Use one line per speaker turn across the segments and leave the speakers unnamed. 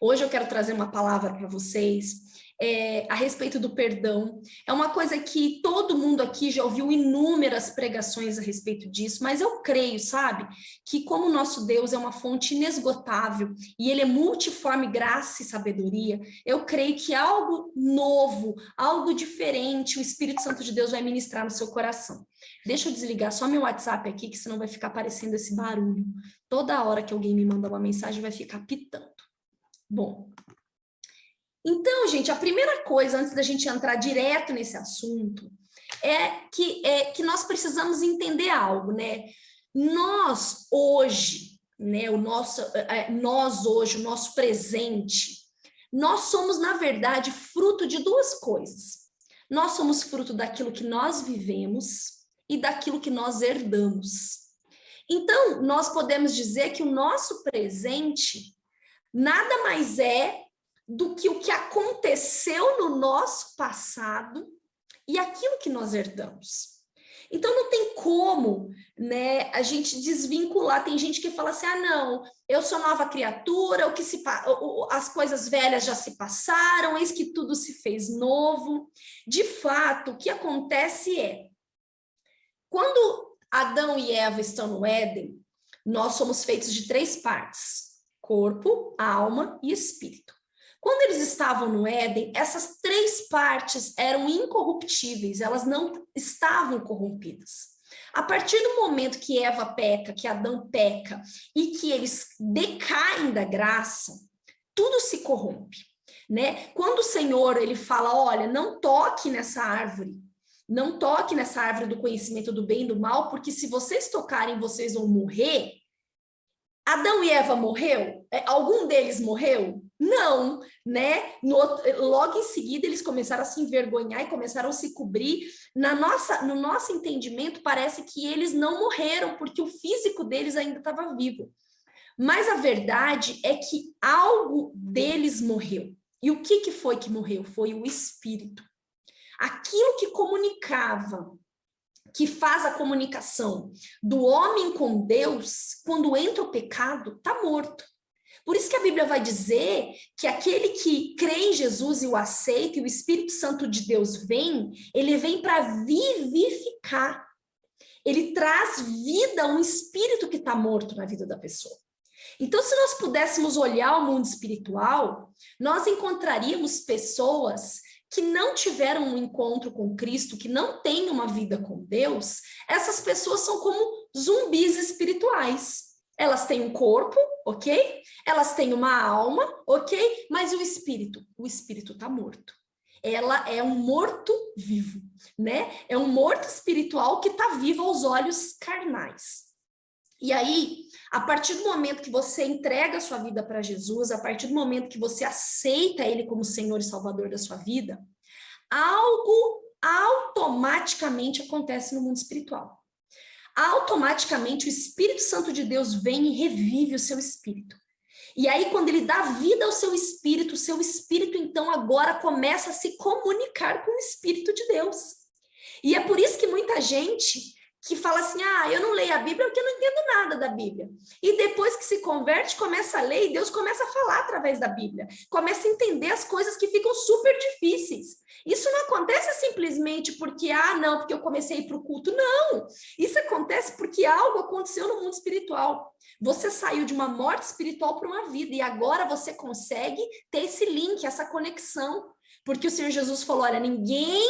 Hoje eu quero trazer uma palavra para vocês a respeito do perdão. É uma coisa que todo mundo aqui já ouviu inúmeras pregações a respeito disso, mas eu creio, sabe, que como o nosso Deus é uma fonte inesgotável e ele é multiforme graça e sabedoria, eu creio que algo novo, algo diferente, o Espírito Santo de Deus vai ministrar no seu coração. Deixa eu desligar só meu WhatsApp aqui, que senão vai ficar aparecendo esse barulho. Toda hora que alguém me manda uma mensagem vai ficar pitando. Bom, então, gente, a primeira coisa, antes da gente entrar direto nesse assunto, é que nós precisamos entender algo, né? Nós hoje, né, o nosso presente, nós somos, na verdade, fruto de duas coisas. Nós somos fruto daquilo que nós vivemos e daquilo que nós herdamos. Então, nós podemos dizer que o nosso presente nada mais é do que o que aconteceu no nosso passado e aquilo que nós herdamos. Então não tem como, né, a gente desvincular. Tem gente que fala assim, não, eu sou nova criatura, as coisas velhas já se passaram, eis que tudo se fez novo. De fato, o que acontece é, quando Adão e Eva estão no Éden, nós somos feitos de 3 partes: corpo, alma e espírito. Quando eles estavam no Éden, essas 3 partes eram incorruptíveis, elas não estavam corrompidas. A partir do momento que Eva peca, que Adão peca e que eles decaem da graça, tudo se corrompe, né? Quando o Senhor ele fala, olha, não toque nessa árvore, não toque nessa árvore do conhecimento do bem e do mal, porque se vocês tocarem, vocês vão morrer. Adão e Eva morreu? Algum deles morreu? Não, né? Logo em seguida eles começaram a se envergonhar e começaram a se cobrir. No nosso entendimento parece que eles não morreram porque o físico deles ainda estava vivo. Mas a verdade é que algo deles morreu. E o que foi que morreu? Foi o espírito. Aquilo que comunicava, que faz a comunicação do homem com Deus, quando entra o pecado, está morto. Por isso que a Bíblia vai dizer que aquele que crê em Jesus e o aceita, e o Espírito Santo de Deus vem, ele vem para vivificar. Ele traz vida a um espírito que está morto na vida da pessoa. Então, se nós pudéssemos olhar o mundo espiritual, nós encontraríamos pessoas que não tiveram um encontro com Cristo, que não têm uma vida com Deus. Essas pessoas são como zumbis espirituais. Elas têm um corpo, ok? Elas têm uma alma, ok? Mas o espírito está morto. Ela é um morto-vivo, né? É um morto espiritual que está vivo aos olhos carnais. E aí, a partir do momento que você entrega a sua vida para Jesus, a partir do momento que você aceita Ele como Senhor e Salvador da sua vida, algo automaticamente acontece no mundo espiritual. Automaticamente o Espírito Santo de Deus vem e revive o seu espírito. E aí, quando ele dá vida ao seu espírito, o seu espírito, então, agora começa a se comunicar com o Espírito de Deus. E é por isso que muita gente que fala assim, eu não leio a Bíblia porque eu não entendo nada da Bíblia. E depois que se converte, começa a ler e Deus começa a falar através da Bíblia. Começa a entender as coisas que ficam super difíceis. Isso não acontece simplesmente porque, porque eu comecei a ir para o culto. Não! Isso acontece porque algo aconteceu no mundo espiritual. Você saiu de uma morte espiritual para uma vida e agora você consegue ter esse link, essa conexão. Porque o Senhor Jesus falou, olha, ninguém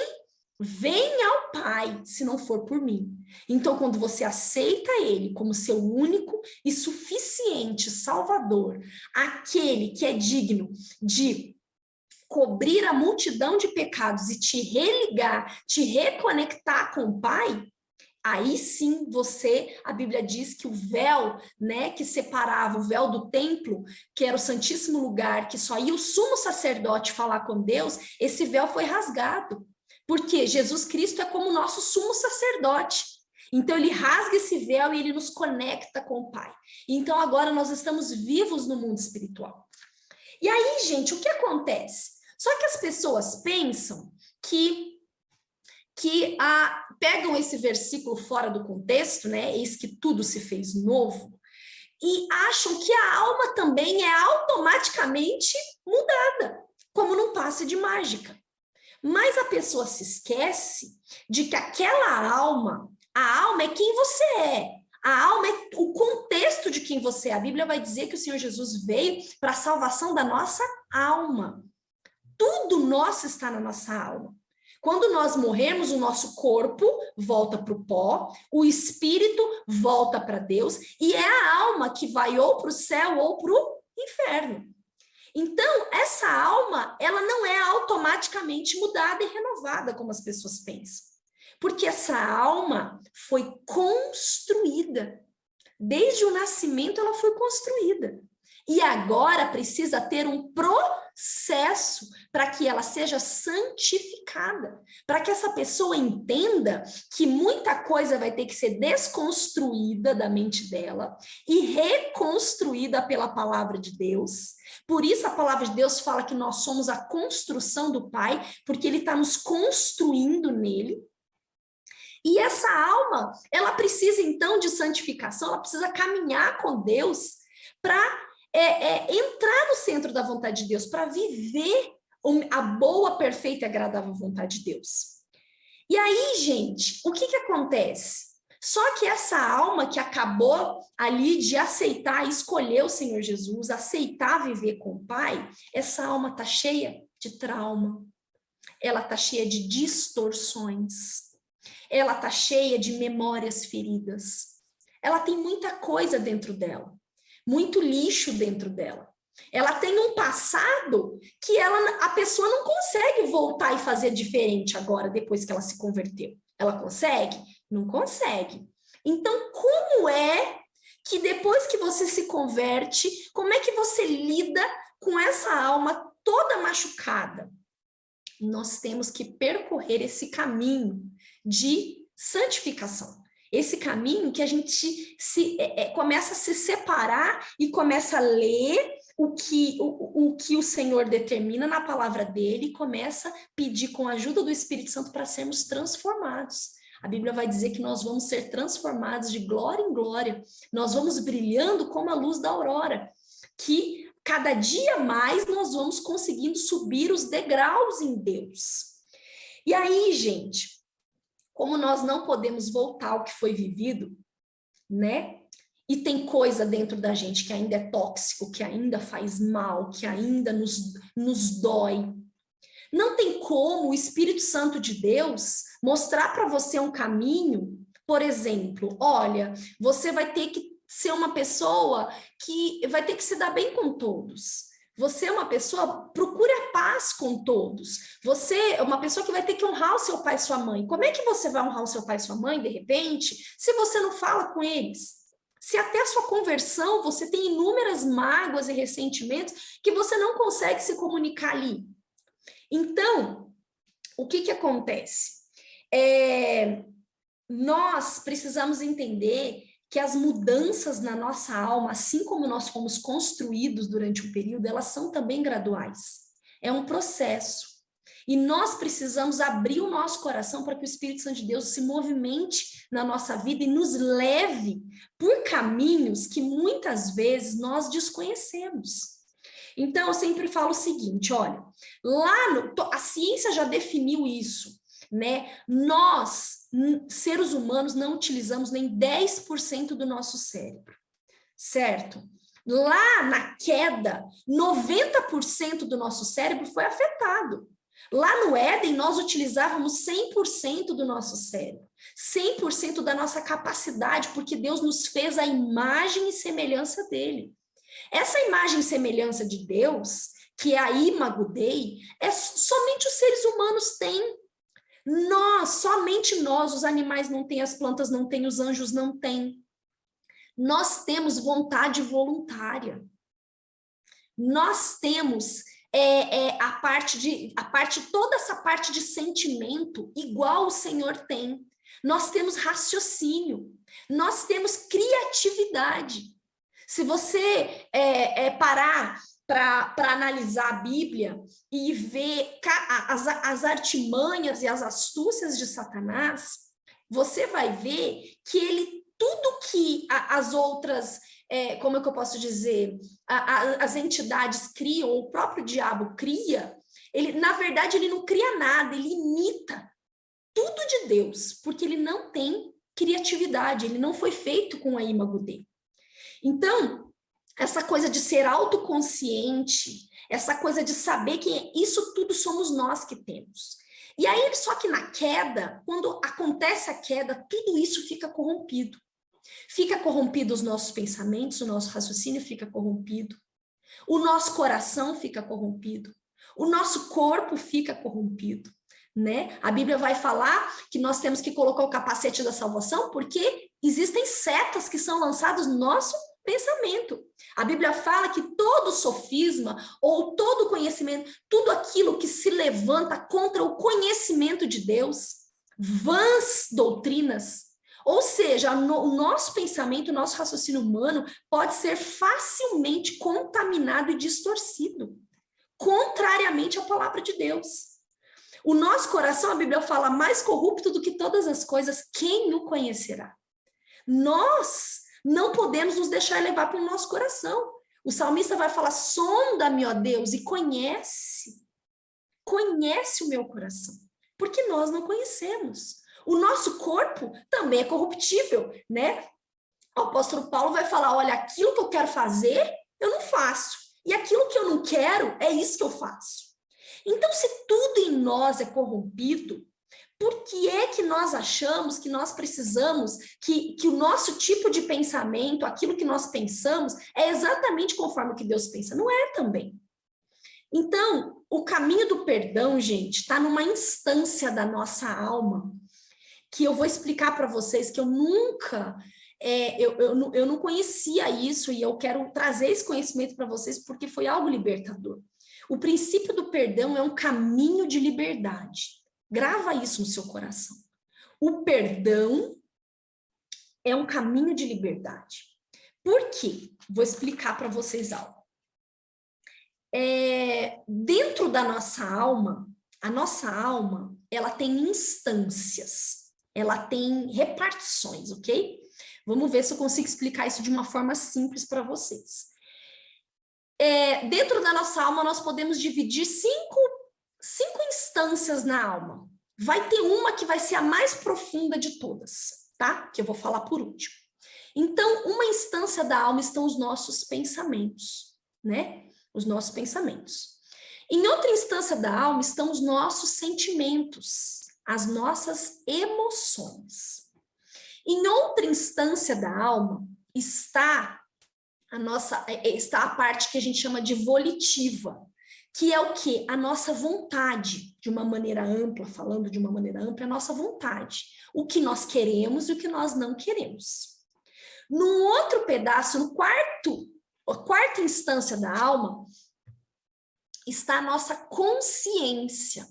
vem ao Pai se não for por mim. Então, quando você aceita Ele como seu único e suficiente Salvador, aquele que é digno de cobrir a multidão de pecados e te religar, te reconectar com o Pai, aí sim a Bíblia diz que o véu, né, que separava o véu do templo, que era o santíssimo lugar, que só ia o sumo sacerdote falar com Deus, esse véu foi rasgado. Porque Jesus Cristo é como o nosso sumo sacerdote. Então, ele rasga esse véu e ele nos conecta com o Pai. Então, agora nós estamos vivos no mundo espiritual. E aí, gente, o que acontece? Só que as pessoas pensam que pegam esse versículo fora do contexto, né? Eis que tudo se fez novo, e acham que a alma também é automaticamente automaticamente mudada, como num passe de mágica. Mas a pessoa se esquece de que aquela alma, a alma é quem você é. A alma é o contexto de quem você é. A Bíblia vai dizer que o Senhor Jesus veio para a salvação da nossa alma. Tudo nosso está na nossa alma. Quando nós morrermos, o nosso corpo volta para o pó, o espírito volta para Deus, e é a alma que vai ou para o céu ou para o inferno. Então, essa alma, ela não é automaticamente mudada e renovada, como as pessoas pensam. Porque essa alma foi construída. Desde o nascimento, ela foi construída. E agora precisa ter um processo para que ela seja santificada, para que essa pessoa entenda que muita coisa vai ter que ser desconstruída da mente dela e reconstruída pela palavra de Deus. Por isso a palavra de Deus fala que nós somos a construção do Pai, porque Ele está nos construindo nele. E essa alma, ela precisa então de santificação, ela precisa caminhar com Deus para entrar no centro da vontade de Deus, para viver a boa, perfeita e agradável vontade de Deus. E aí, gente, o que acontece? Só que essa alma que acabou ali de aceitar, escolher o Senhor Jesus, aceitar viver com o Pai, essa alma está cheia de trauma, ela está cheia de distorções, ela está cheia de memórias feridas, ela tem muita coisa dentro dela, muito lixo dentro dela. Ela tem um passado que a pessoa não consegue voltar e fazer diferente agora, depois que ela se converteu. Ela consegue? Não consegue. Então, como é que depois que você se converte, como é que você lida com essa alma toda machucada? Nós temos que percorrer esse caminho de santificação. Esse caminho que a gente começa a se separar e começa a ler o que o Senhor determina na palavra dele e começa a pedir com a ajuda do Espírito Santo para sermos transformados. A Bíblia vai dizer que nós vamos ser transformados de glória em glória. Nós vamos brilhando como a luz da aurora, que cada dia mais nós vamos conseguindo subir os degraus em Deus. E aí, gente, como nós não podemos voltar ao que foi vivido, né? E tem coisa dentro da gente que ainda é tóxico, que ainda faz mal, que ainda nos dói. Não tem como o Espírito Santo de Deus mostrar para você um caminho, por exemplo, olha, você vai ter que ser uma pessoa que vai ter que se dar bem com todos. Você é uma pessoa, procure a paz com todos. Você é uma pessoa que vai ter que honrar o seu pai e sua mãe. Como é que você vai honrar o seu pai e sua mãe, de repente, se você não fala com eles? Se até a sua conversão você tem inúmeras mágoas e ressentimentos que você não consegue se comunicar ali. Então, o que acontece? Nós precisamos entender que as mudanças na nossa alma, assim como nós fomos construídos durante um período, elas são também graduais. É um processo. E nós precisamos abrir o nosso coração para que o Espírito Santo de Deus se movimente na nossa vida e nos leve por caminhos que muitas vezes nós desconhecemos. Então, eu sempre falo o seguinte, olha, a ciência já definiu isso, né? Nós, seres humanos, não utilizamos nem 10% do nosso cérebro, certo? Lá na queda, 90% do nosso cérebro foi afetado. Lá no Éden, nós utilizávamos 100% do nosso cérebro, 100% da nossa capacidade, porque Deus nos fez a imagem e semelhança dele. Essa imagem e semelhança de Deus, que é a imago Dei, somente os seres humanos têm. Somente nós, os animais não têm, as plantas não têm, os anjos não têm. Nós temos vontade voluntária. Nós temos toda essa parte de sentimento igual o Senhor tem. Nós temos raciocínio, nós temos criatividade. Se você parar para analisar a Bíblia e ver as artimanhas e as astúcias de Satanás, você vai ver que tudo que as outras como é que eu posso dizer, as entidades criam, o próprio diabo cria, na verdade, ele não cria nada, ele imita tudo de Deus, porque ele não tem criatividade, ele não foi feito com a imago dele. Então, essa coisa de ser autoconsciente, essa coisa de saber que isso tudo somos nós que temos. E aí, só que na queda, quando acontece a queda, tudo isso fica corrompido. Fica corrompido os nossos pensamentos, o nosso raciocínio fica corrompido, o nosso coração fica corrompido, o nosso corpo fica corrompido, né? A Bíblia vai falar que nós temos que colocar o capacete da salvação porque existem setas que são lançadas no nosso pensamento. A Bíblia fala que todo sofisma ou todo conhecimento, tudo aquilo que se levanta contra o conhecimento de Deus, vãs doutrinas, ou seja, o nosso pensamento, o nosso raciocínio humano pode ser facilmente contaminado e distorcido, contrariamente à palavra de Deus. O nosso coração, a Bíblia fala, mais corrupto do que todas as coisas, quem o conhecerá? Nós não podemos nos deixar levar pelo nosso coração. O salmista vai falar, sonda-me, ó Deus, e conhece o meu coração, porque nós não conhecemos. O nosso corpo também é corruptível, né? O apóstolo Paulo vai falar, olha, aquilo que eu quero fazer, eu não faço. E aquilo que eu não quero, é isso que eu faço. Então, se tudo em nós é corrompido, por que é que nós achamos que nós precisamos, que o nosso tipo de pensamento, aquilo que nós pensamos, é exatamente conforme o que Deus pensa? Não é também. Então, o caminho do perdão, gente, está numa instância da nossa alma, que eu vou explicar para vocês que eu nunca, eu não conhecia isso e eu quero trazer esse conhecimento para vocês porque foi algo libertador. O princípio do perdão é um caminho de liberdade. Grava isso no seu coração. O perdão é um caminho de liberdade. Por quê? Vou explicar para vocês algo. Dentro da nossa alma, a nossa alma, ela tem instâncias. Ela tem repartições, ok? Vamos ver se eu consigo explicar isso de uma forma simples para vocês. Dentro da nossa alma, nós podemos dividir cinco instâncias na alma. Vai ter uma que vai ser a mais profunda de todas, tá? Que eu vou falar por último. Então, uma instância da alma estão os nossos pensamentos, né? Os nossos pensamentos. Em outra instância da alma estão os nossos sentimentos, as nossas emoções. Em outra instância da alma está a parte que a gente chama de volitiva, que é o quê? A nossa vontade, de uma maneira ampla, falando de uma maneira ampla, a nossa vontade. O que nós queremos e o que nós não queremos. Num outro pedaço, a quarta instância da alma, está a nossa consciência.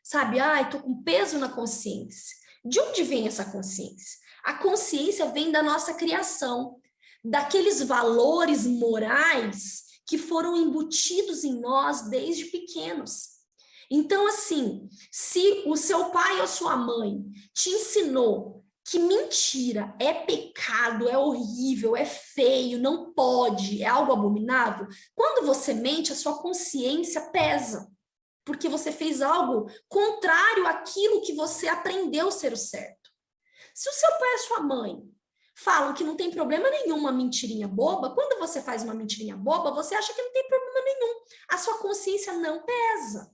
Sabe, tô com peso na consciência. De onde vem essa consciência? A consciência vem da nossa criação, daqueles valores morais que foram embutidos em nós desde pequenos. Então, assim, se o seu pai ou sua mãe te ensinou que mentira é pecado, é horrível, é feio, não pode, é algo abominável, quando você mente, a sua consciência pesa. Porque você fez algo contrário àquilo que você aprendeu ser o certo. Se o seu pai e a sua mãe falam que não tem problema nenhum uma mentirinha boba, quando você faz uma mentirinha boba, você acha que não tem problema nenhum. A sua consciência não pesa.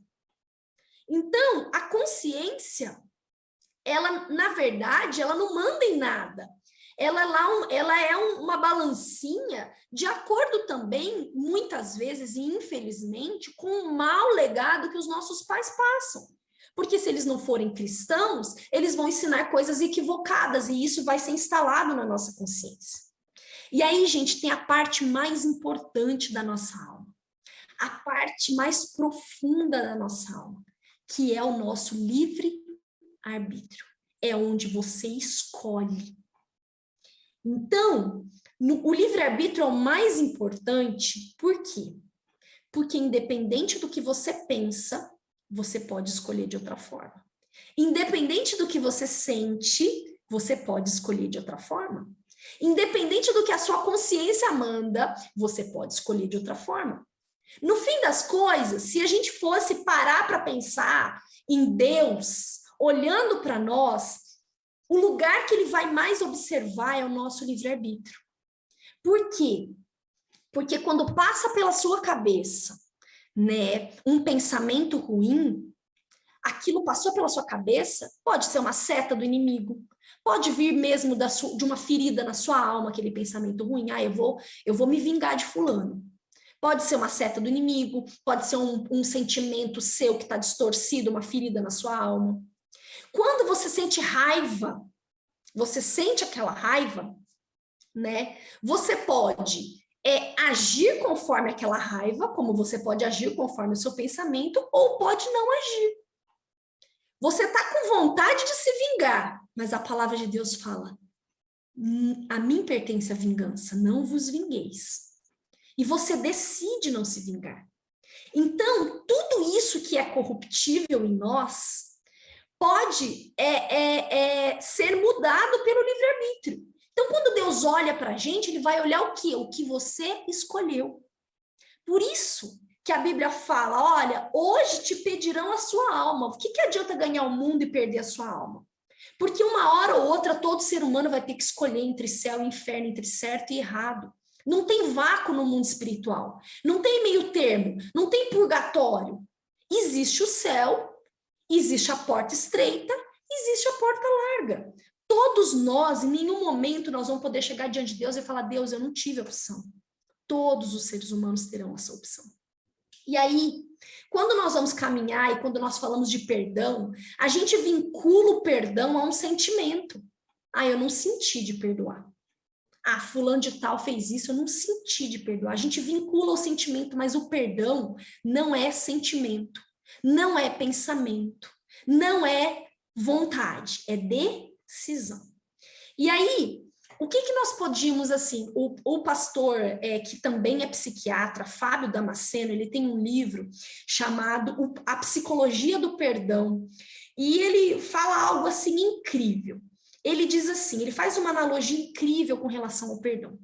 Então, a consciência, ela, na verdade, ela não manda em nada. Ela é uma balancinha de acordo também, muitas vezes, e infelizmente, com o mau legado que os nossos pais passam. Porque se eles não forem cristãos, eles vão ensinar coisas equivocadas e isso vai ser instalado na nossa consciência. E aí, gente, tem a parte mais importante da nossa alma. A parte mais profunda da nossa alma, que é o nosso livre-arbítrio. É onde você escolhe. Então, o livre-arbítrio é o mais importante, por quê? Porque independente do que você pensa, você pode escolher de outra forma. Independente do que você sente, você pode escolher de outra forma. Independente do que a sua consciência manda, você pode escolher de outra forma. No fim das coisas, se a gente fosse parar para pensar em Deus, olhando para nós, o lugar que ele vai mais observar é o nosso livre-arbítrio. Por quê? Porque quando passa pela sua cabeça, né, um pensamento ruim, aquilo passou pela sua cabeça, pode ser uma seta do inimigo, pode vir mesmo de uma ferida na sua alma, aquele pensamento ruim, eu vou me vingar de fulano. Pode ser uma seta do inimigo, pode ser um sentimento seu que está distorcido, uma ferida na sua alma. Quando você sente raiva, você sente aquela raiva, né? Você pode agir conforme aquela raiva, como você pode agir conforme o seu pensamento, ou pode não agir. Você está com vontade de se vingar, mas a palavra de Deus fala: a mim pertence a vingança, não vos vingueis. E você decide não se vingar. Então, tudo isso que é corruptível em nós pode ser mudado pelo livre-arbítrio. Então, quando Deus olha para a gente, ele vai olhar o quê? O que você escolheu. Por isso que a Bíblia fala, olha, hoje te pedirão a sua alma. O que adianta ganhar o mundo e perder a sua alma? Porque uma hora ou outra, todo ser humano vai ter que escolher entre céu e inferno, entre certo e errado. Não tem vácuo no mundo espiritual. Não tem meio termo. Não tem purgatório. Existe o céu, existe a porta estreita, existe a porta larga. Todos nós, em nenhum momento, nós vamos poder chegar diante de Deus e falar: Deus, eu não tive a opção. Todos os seres humanos terão essa opção. E aí, quando nós vamos caminhar e quando nós falamos de perdão, a gente vincula o perdão a um sentimento. Eu não senti de perdoar. Fulano de tal fez isso, eu não senti de perdoar. A gente vincula o sentimento, mas o perdão não é sentimento, não é pensamento, não é vontade, é decisão. E aí, o que nós podíamos, assim, o pastor, que também é psiquiatra, Fábio Damasceno, ele tem um livro chamado A Psicologia do Perdão, e ele fala algo, assim, incrível. Ele diz assim, ele faz uma analogia incrível com relação ao perdão.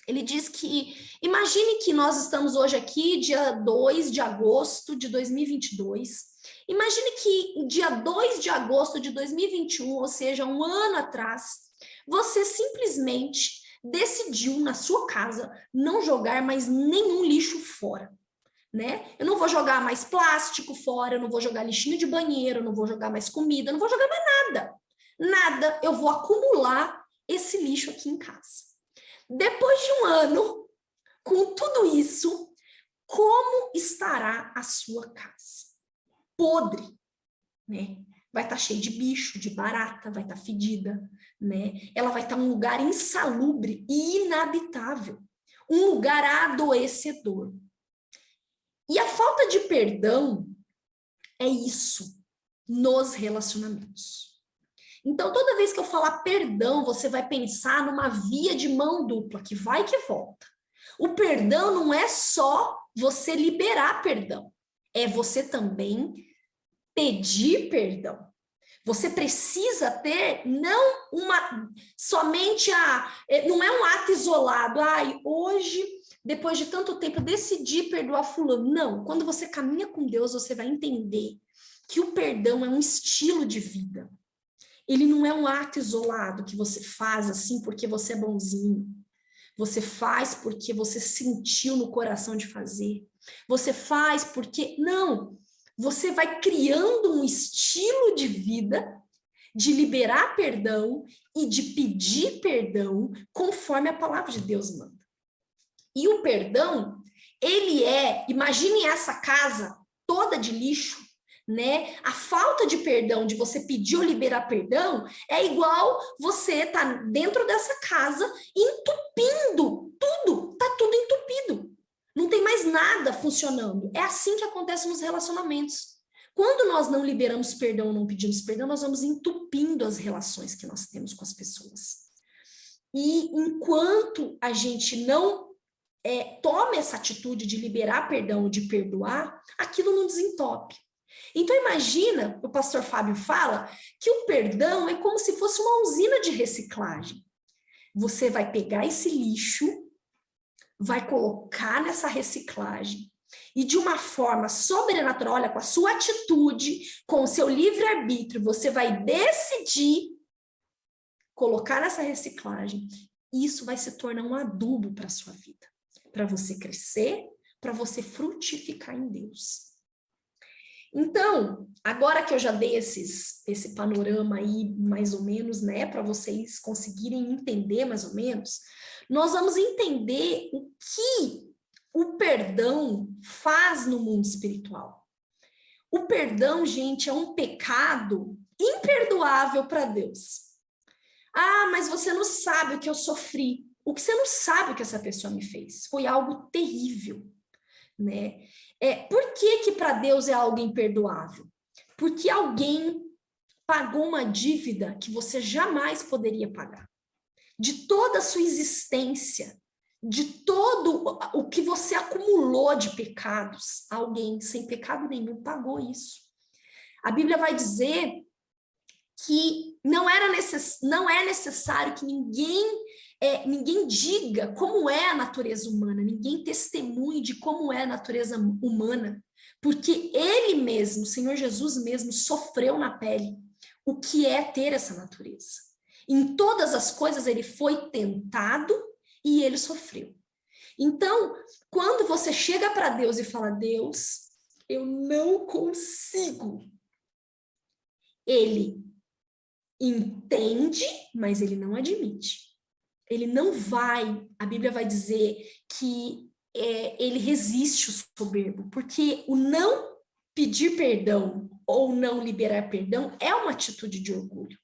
Ele diz que, imagine que nós estamos hoje aqui, dia 2 de agosto de 2022, imagine que dia 2 de agosto de 2021, ou seja, um ano atrás, você simplesmente decidiu na sua casa não jogar mais nenhum lixo fora, né? Eu não vou jogar mais plástico fora, eu não vou jogar lixinho de banheiro, eu não vou jogar mais comida, eu não vou jogar mais nada. Nada, eu vou acumular esse lixo aqui em casa. Depois de um ano, com tudo isso, como estará a sua casa? Podre, né? Vai estar cheia de bicho, de barata, vai estar fedida, né? Ela vai estar um lugar insalubre e inabitável, um lugar adoecedor. E a falta de perdão é isso nos relacionamentos. Então, toda vez que eu falar perdão, você vai pensar numa via de mão dupla, que vai e que volta. O perdão não é só você liberar perdão, é você também pedir perdão. Você precisa ter não não é um ato isolado. Hoje, depois de tanto tempo, eu decidi perdoar fulano. Não, quando você caminha com Deus, você vai entender que o perdão é um estilo de vida. Ele não é um ato isolado que você faz assim porque você é bonzinho. Você faz porque você sentiu no coração de fazer. Você faz porque... Não! Você vai criando um estilo de vida de liberar perdão e de pedir perdão conforme a palavra de Deus manda. E o perdão, imagine essa casa toda de lixo, né? A falta de perdão, de você pedir ou liberar perdão, é igual você tá dentro dessa casa entupindo tudo, tá tudo entupido. Não tem mais nada funcionando. É assim que acontece nos relacionamentos. Quando nós não liberamos perdão, não pedimos perdão, nós vamos entupindo as relações que nós temos com as pessoas. E enquanto a gente não toma essa atitude de liberar perdão, de perdoar, aquilo não desentope. Então imagina, o pastor Fábio fala, que o perdão é como se fosse uma usina de reciclagem. Você vai pegar esse lixo, vai colocar nessa reciclagem e de uma forma sobrenatural, olha, com a sua atitude, com o seu livre-arbítrio, você vai decidir colocar nessa reciclagem. Isso vai se tornar um adubo para a sua vida, para você crescer, para você frutificar em Deus. Então, agora que eu já dei esse panorama aí, mais ou menos, né, para vocês conseguirem entender mais ou menos, nós vamos entender o que o perdão faz no mundo espiritual. O perdão, gente, é um pecado imperdoável para Deus. Ah, mas você não sabe o que eu sofri. O que você não sabe o que essa pessoa me fez. Foi algo terrível, né? Por que para Deus é algo imperdoável? Porque alguém pagou uma dívida que você jamais poderia pagar. De toda a sua existência, de todo o que você acumulou de pecados, alguém sem pecado nenhum pagou isso. A Bíblia vai dizer que não é necessário que ninguém diga como é a natureza humana, ninguém testemunhe de como é a natureza humana, porque ele mesmo, o Senhor Jesus mesmo, sofreu na pele o que é ter essa natureza. Em todas as coisas ele foi tentado e ele sofreu. Então, quando você chega para Deus e fala, Deus, eu não consigo, ele entende, mas ele não admite. Ele não vai, a Bíblia vai dizer que ele resiste o soberbo, porque o não pedir perdão ou não liberar perdão é uma atitude de orgulho.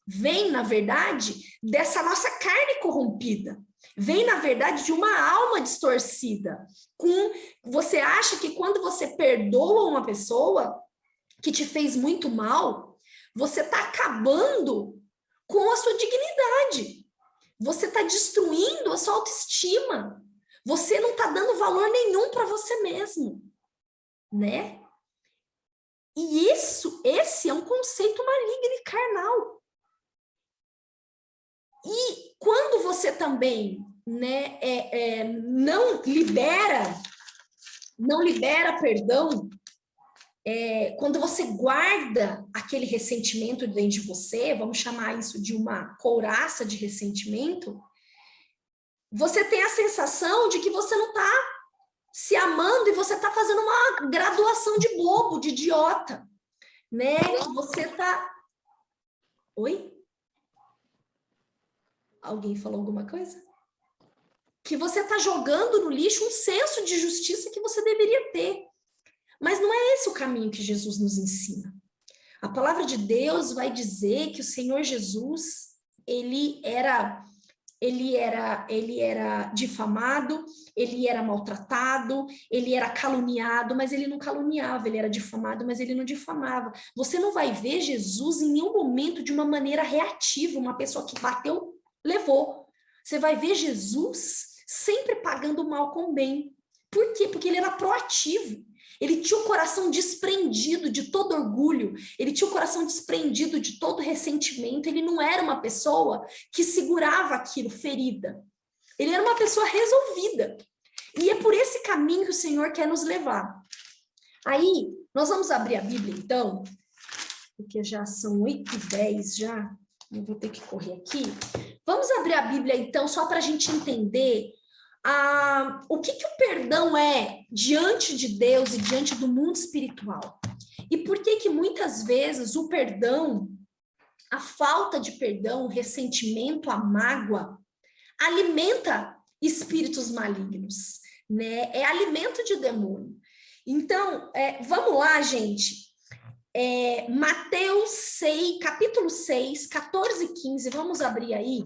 Vem, na verdade, dessa nossa carne corrompida. Vem, na verdade, de uma alma distorcida. Você acha que quando você perdoa uma pessoa que te fez muito mal, você está acabando com a sua dignidade. Você está destruindo a sua autoestima. Você não está dando valor nenhum para você mesmo, né? E esse é um conceito maligno e carnal. E quando você também, né, não libera perdão, quando você guarda aquele ressentimento dentro de você, vamos chamar isso de uma couraça de ressentimento, você tem a sensação de que você não está se amando e você está fazendo uma graduação de bobo, de idiota, né? Você está... Oi? Alguém falou alguma coisa? Que você está jogando no lixo um senso de justiça que você deveria ter. Mas não é esse o caminho que Jesus nos ensina. A palavra de Deus vai dizer que o Senhor Jesus, ele era difamado, ele era maltratado, ele era caluniado, mas ele não caluniava, ele era difamado, mas ele não difamava. Você não vai ver Jesus em nenhum momento de uma maneira reativa, uma pessoa que bateu, levou. Você vai ver Jesus sempre pagando o mal com o bem. Por quê? Porque ele era proativo. Ele tinha o coração desprendido de todo orgulho, ele tinha o coração desprendido de todo ressentimento, ele não era uma pessoa que segurava aquilo, ferida. Ele era uma pessoa resolvida. E é por esse caminho que o Senhor quer nos levar. Aí, nós vamos abrir a Bíblia, então, porque já são 8h10 já, eu vou ter que correr aqui. Vamos abrir a Bíblia, então, só para a gente entender o que o perdão é diante de Deus e diante do mundo espiritual. E por que muitas vezes o perdão, a falta de perdão, o ressentimento, a mágoa, alimenta espíritos malignos, né? É alimento de demônio. Então, vamos lá, gente. Mateus 6, capítulo 6, 14 e 15, vamos abrir aí.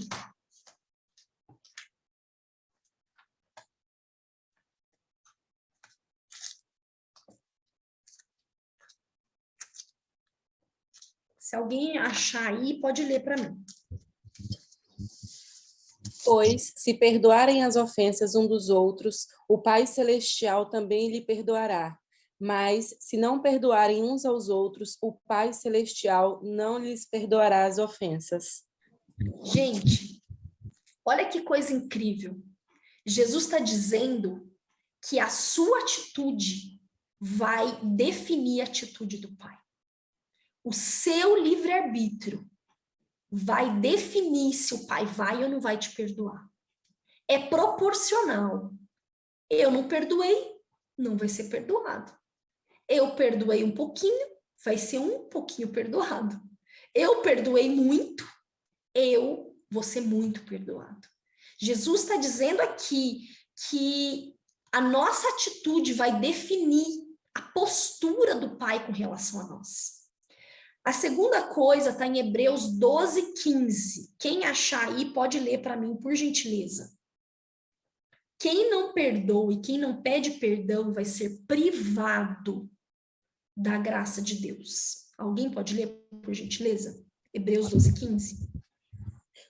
Se alguém achar aí, pode ler para mim.
Pois, se perdoarem as ofensas um dos outros, o Pai Celestial também lhe perdoará. Mas, se não perdoarem uns aos outros, o Pai Celestial não lhes perdoará as ofensas.
Gente, olha que coisa incrível. Jesus está dizendo que a sua atitude vai definir a atitude do Pai. O seu livre-arbítrio vai definir se o Pai vai ou não vai te perdoar. É proporcional. Eu não perdoei, não vai ser perdoado. Eu perdoei um pouquinho, vai ser um pouquinho perdoado. Eu perdoei muito, eu vou ser muito perdoado. Jesus está dizendo aqui que a nossa atitude vai definir a postura do Pai com relação a nós. A segunda coisa está em Hebreus 12:15. Quem achar aí pode ler para mim, por gentileza. Quem não perdoa e quem não pede perdão vai ser privado da graça de Deus. Alguém pode ler, por gentileza? Hebreus 12:15.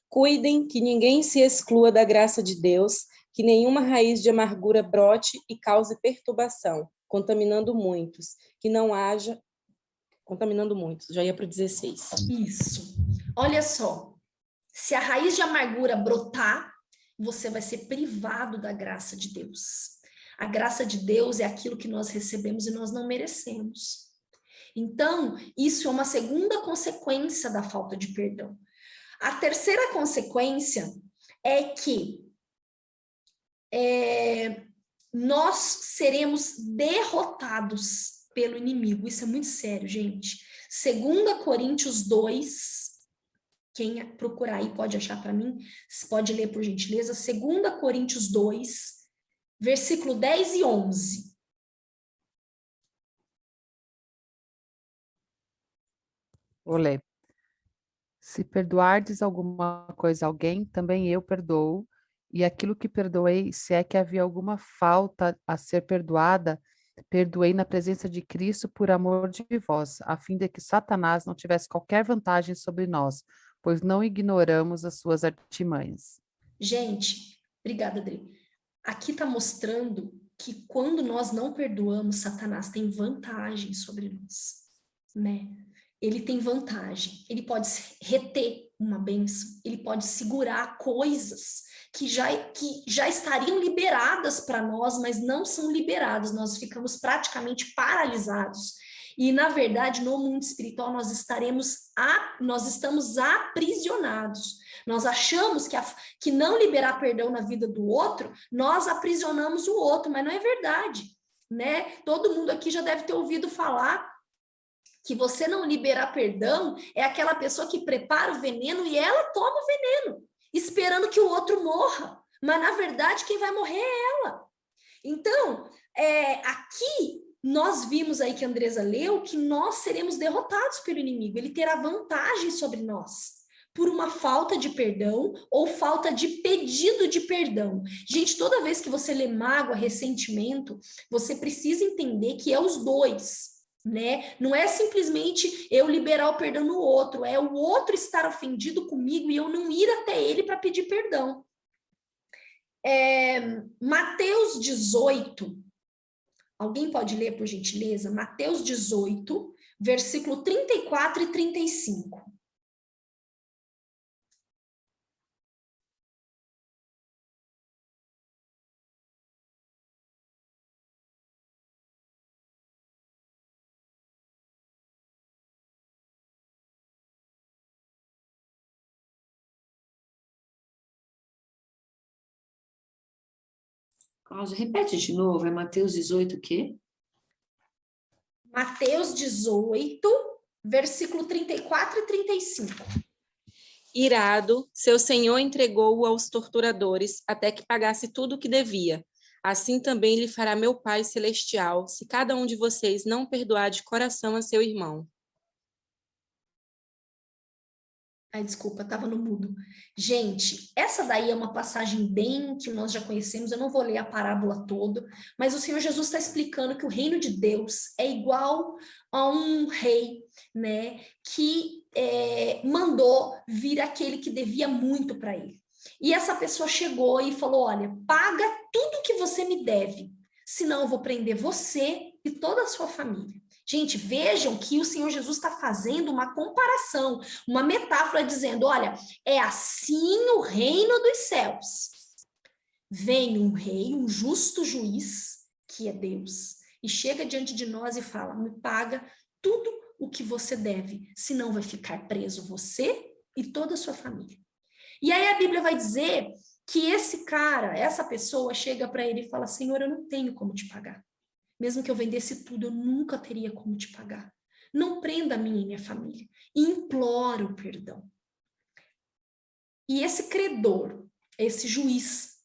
Cuidem que ninguém se exclua da graça de Deus, que nenhuma raiz de amargura brote e cause perturbação, contaminando muitos, já ia para o 16.
Isso. Olha só, se a raiz de amargura brotar, você vai ser privado da graça de Deus. A graça de Deus é aquilo que nós recebemos e nós não merecemos. Então, isso é uma segunda consequência da falta de perdão. A terceira consequência é que nós seremos derrotados pelo inimigo. Isso é muito sério, gente. 2 Coríntios 2, quem procurar aí pode achar para mim, pode ler por gentileza, 2 Coríntios 2, versículo 10 e 11.
Vou ler. Se perdoardes alguma coisa a alguém, também eu perdoo, e aquilo que perdoei, se é que havia alguma falta a ser perdoada, perdoei na presença de Cristo por amor de vós, a fim de que Satanás não tivesse qualquer vantagem sobre nós, pois não ignoramos as suas artimanhas.
Gente, obrigada, Adri. Aqui está mostrando que quando nós não perdoamos, Satanás tem vantagem sobre nós, né? Ele tem vantagem, ele pode reter uma bênção, ele pode segurar coisas que já estariam liberadas para nós, mas não são liberadas, nós ficamos praticamente paralisados. E, na verdade, no mundo espiritual, nós estamos aprisionados. Nós achamos que não liberar perdão na vida do outro, nós aprisionamos o outro, mas não é verdade, né? Todo mundo aqui já deve ter ouvido falar que você não liberar perdão é aquela pessoa que prepara o veneno e ela toma o veneno, esperando que o outro morra. Mas, na verdade, quem vai morrer é ela. Então, aqui nós vimos aí que a Andresa leu que nós seremos derrotados pelo inimigo. Ele terá vantagem sobre nós por uma falta de perdão ou falta de pedido de perdão. Gente, toda vez que você lê mágoa, ressentimento, você precisa entender que é os dois. Né? Não é simplesmente eu liberar o perdão no outro, é o outro estar ofendido comigo e eu não ir até ele para pedir perdão. Mateus 18, alguém pode ler por gentileza? Mateus 18, versículo 34 e 35.
Cláudia, repete de novo, é Mateus 18 o quê?
Mateus 18, versículo 34 e 35.
Irado, seu senhor entregou-o aos torturadores até que pagasse tudo o que devia. Assim também lhe fará meu Pai Celestial, se cada um de vocês não perdoar de coração a seu irmão.
Ai, desculpa, estava no mudo. Gente, essa daí é uma passagem bem que nós já conhecemos, eu não vou ler a parábola toda, mas o Senhor Jesus está explicando que o reino de Deus é igual a um rei, né, que mandou vir aquele que devia muito para ele. E essa pessoa chegou e falou, olha, paga tudo que você me deve, senão eu vou prender você e e toda a sua família. Gente, vejam que o Senhor Jesus está fazendo uma comparação, uma metáfora, dizendo, olha, é assim o reino dos céus. Vem um rei, um justo juiz, que é Deus, e chega diante de nós e fala, me paga tudo o que você deve, senão vai ficar preso você e toda a sua família. E aí a Bíblia vai dizer que esse cara, essa pessoa, chega para ele e fala, Senhor, eu não tenho como te pagar. Mesmo que eu vendesse tudo, eu nunca teria como te pagar. Não prenda a mim e minha família. E imploro perdão. E esse credor, esse juiz,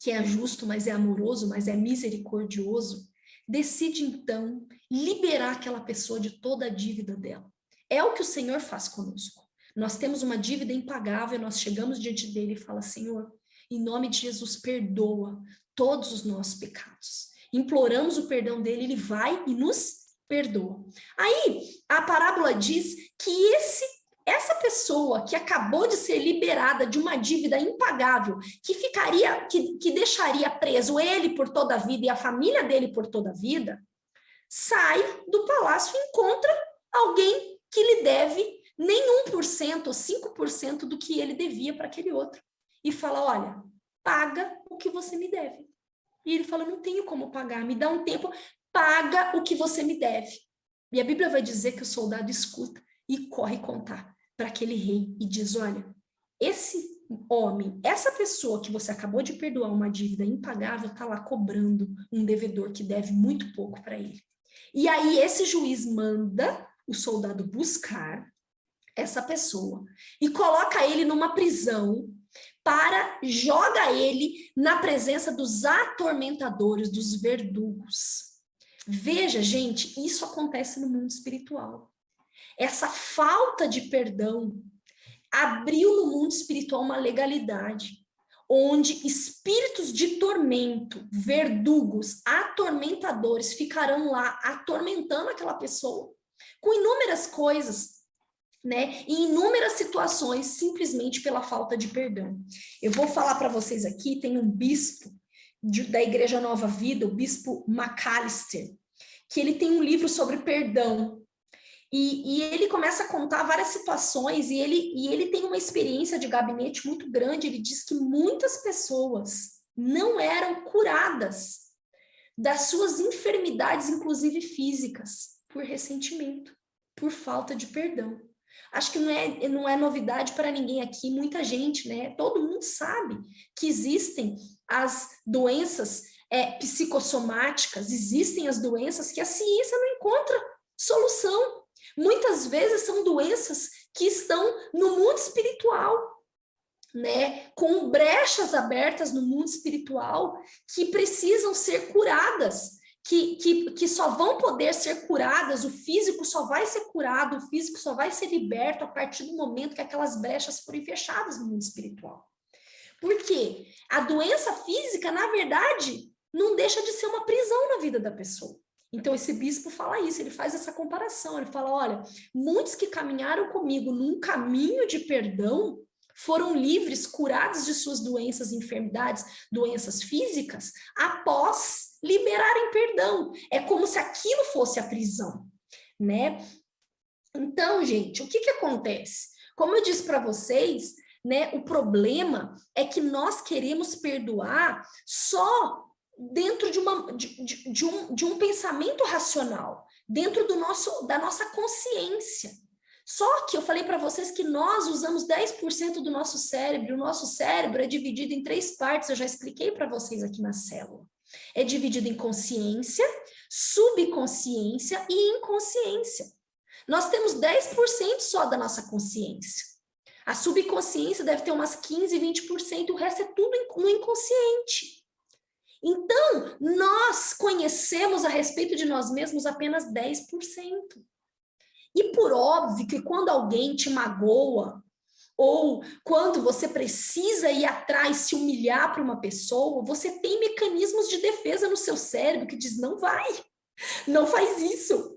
que é justo, mas é amoroso, mas é misericordioso, decide então liberar aquela pessoa de toda a dívida dela. É o que o Senhor faz conosco. Nós temos uma dívida impagável, nós chegamos diante dele e fala, Senhor, em nome de Jesus, perdoa todos os nossos pecados. Imploramos o perdão dele, ele vai e nos perdoa. Aí, a parábola diz que essa pessoa que acabou de ser liberada de uma dívida impagável, que deixaria preso ele por toda a vida e a família dele por toda a vida, sai do palácio e encontra alguém que lhe deve nem 1% ou 5% do que ele devia para aquele outro. E fala, olha, paga o que você me deve. E ele fala, não tenho como pagar, me dá um tempo, paga o que você me deve. E a Bíblia vai dizer que o soldado escuta e corre contar para aquele rei e diz, olha, esse homem, essa pessoa que você acabou de perdoar uma dívida impagável, está lá cobrando um devedor que deve muito pouco para ele. E aí esse juiz manda o soldado buscar essa pessoa e coloca ele numa prisão, joga ele na presença dos atormentadores, dos verdugos. Veja, gente, isso acontece no mundo espiritual. Essa falta de perdão abriu no mundo espiritual uma legalidade, onde espíritos de tormento, verdugos, atormentadores ficarão lá atormentando aquela pessoa com inúmeras coisas, né? Em inúmeras situações, simplesmente pela falta de perdão. Eu vou falar para vocês aqui, tem um bispo da Igreja Nova Vida, o bispo Macalister, que ele tem um livro sobre perdão. E ele começa a contar várias situações, e ele tem uma experiência de gabinete muito grande. Ele diz que muitas pessoas não eram curadas das suas enfermidades, inclusive físicas, por ressentimento, por falta de perdão. Acho que não é novidade para ninguém aqui, muita gente, né? Todo mundo sabe que existem as doenças psicossomáticas, existem as doenças que a ciência não encontra solução. Muitas vezes são doenças que estão no mundo espiritual, né? Com brechas abertas no mundo espiritual que precisam ser curadas. Que só vão poder ser curadas, o físico só vai ser curado, o físico só vai ser liberto a partir do momento que aquelas brechas forem fechadas no mundo espiritual. Por quê? A doença física, na verdade, não deixa de ser uma prisão na vida da pessoa. Então, esse bispo fala isso, ele faz essa comparação, ele fala, olha, muitos que caminharam comigo num caminho de perdão foram livres, curados de suas doenças e enfermidades, doenças físicas, após liberarem perdão. É como se aquilo fosse a prisão, né? Então, gente, o que acontece? Como eu disse para vocês, né, o problema é que nós queremos perdoar só dentro de um pensamento racional, dentro da nossa consciência. Só que eu falei para vocês que nós usamos 10% do nosso cérebro, o nosso cérebro é dividido em 3 partes, eu já expliquei para vocês aqui na célula. É dividido em consciência, subconsciência e inconsciência. Nós temos 10% só da nossa consciência. A subconsciência deve ter umas 15, 20%, o resto é tudo no inconsciente. Então, nós conhecemos a respeito de nós mesmos apenas 10%. E por óbvio que quando alguém te magoa, ou quando você precisa ir atrás, se humilhar para uma pessoa, você tem mecanismos de defesa no seu cérebro que diz, não vai, não faz isso,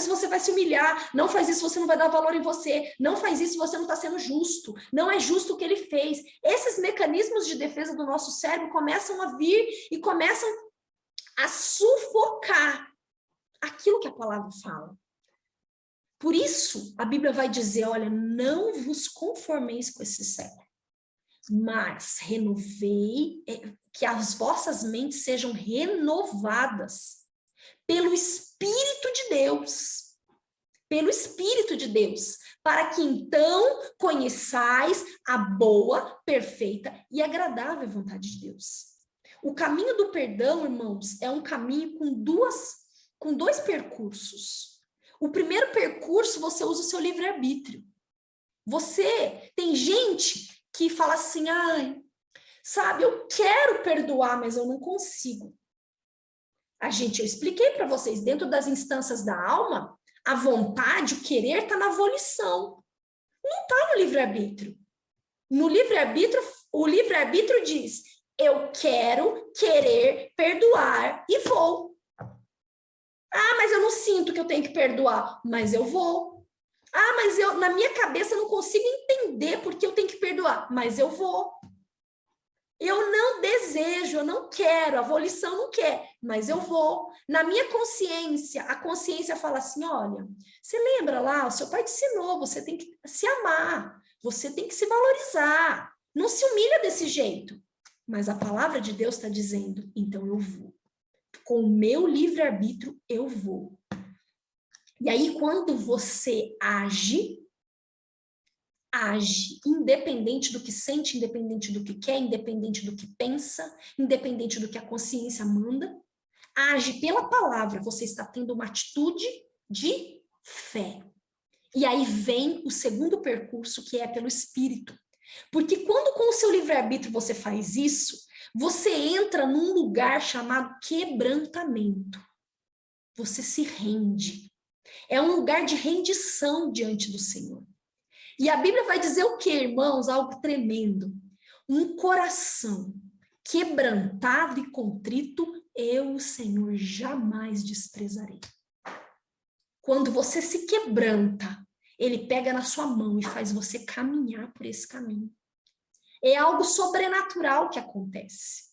você vai se humilhar, não faz isso, você não vai dar valor em você, não faz isso, você não está sendo justo, não é justo o que ele fez. Esses mecanismos de defesa do nosso cérebro começam a vir e começam a sufocar aquilo que a palavra fala. Por isso, a Bíblia vai dizer, olha, não vos conformeis com esse século, mas renovei, que as vossas mentes sejam renovadas pelo Espírito de Deus. Pelo Espírito de Deus, para que então conheçais a boa, perfeita e agradável vontade de Deus. O caminho do perdão, irmãos, é um caminho com dois percursos. O primeiro percurso, você usa o seu livre-arbítrio. Tem gente que fala assim, ai, sabe, eu quero perdoar, mas eu não consigo. Eu expliquei para vocês, dentro das instâncias da alma, a vontade, o querer está na volição. Não está no livre-arbítrio. No livre-arbítrio, o livre-arbítrio diz, eu quero querer perdoar e vou. Ah, mas eu não sinto que eu tenho que perdoar, mas eu vou. Ah, mas na minha cabeça eu não consigo entender porque eu tenho que perdoar, mas eu vou. Eu não desejo, eu não quero, a volição não quer, mas eu vou. Na minha consciência, a consciência fala assim, olha, você lembra lá, o seu pai te ensinou, você tem que se amar, você tem que se valorizar, não se humilha desse jeito. Mas a palavra de Deus está dizendo, então eu vou. Com o meu livre-arbítrio, eu vou. E aí, quando você age independente do que sente, independente do que quer, independente do que pensa, independente do que a consciência manda, age pela palavra, você está tendo uma atitude de fé. E aí vem o segundo percurso, que é pelo Espírito. Porque quando com o seu livre-arbítrio você faz isso, você entra num lugar chamado quebrantamento. Você se rende. É um lugar de rendição diante do Senhor. E a Bíblia vai dizer o quê, irmãos? Algo tremendo. Um coração quebrantado e contrito, eu, o Senhor, jamais desprezarei. Quando você se quebranta, Ele pega na sua mão e faz você caminhar por esse caminho. É algo sobrenatural que acontece.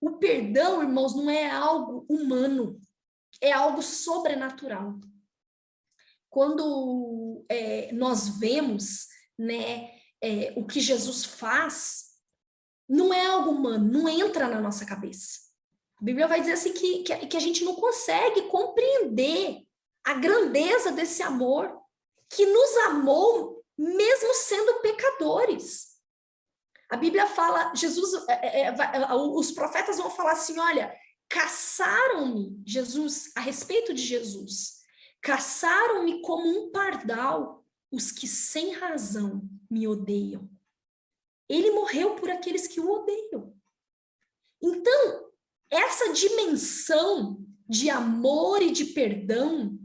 O perdão, irmãos, não é algo humano, é algo sobrenatural. Quando nós vemos, né, o que Jesus faz, não é algo humano, não entra na nossa cabeça. A Bíblia vai dizer assim que a gente não consegue compreender a grandeza desse amor, que nos amou mesmo sendo pecadores. A Bíblia fala, os profetas vão falar assim, olha, caçaram-me, Jesus, a respeito de Jesus, caçaram-me como um pardal os que sem razão me odeiam. Ele morreu por aqueles que o odeiam. Então, essa dimensão de amor e de perdão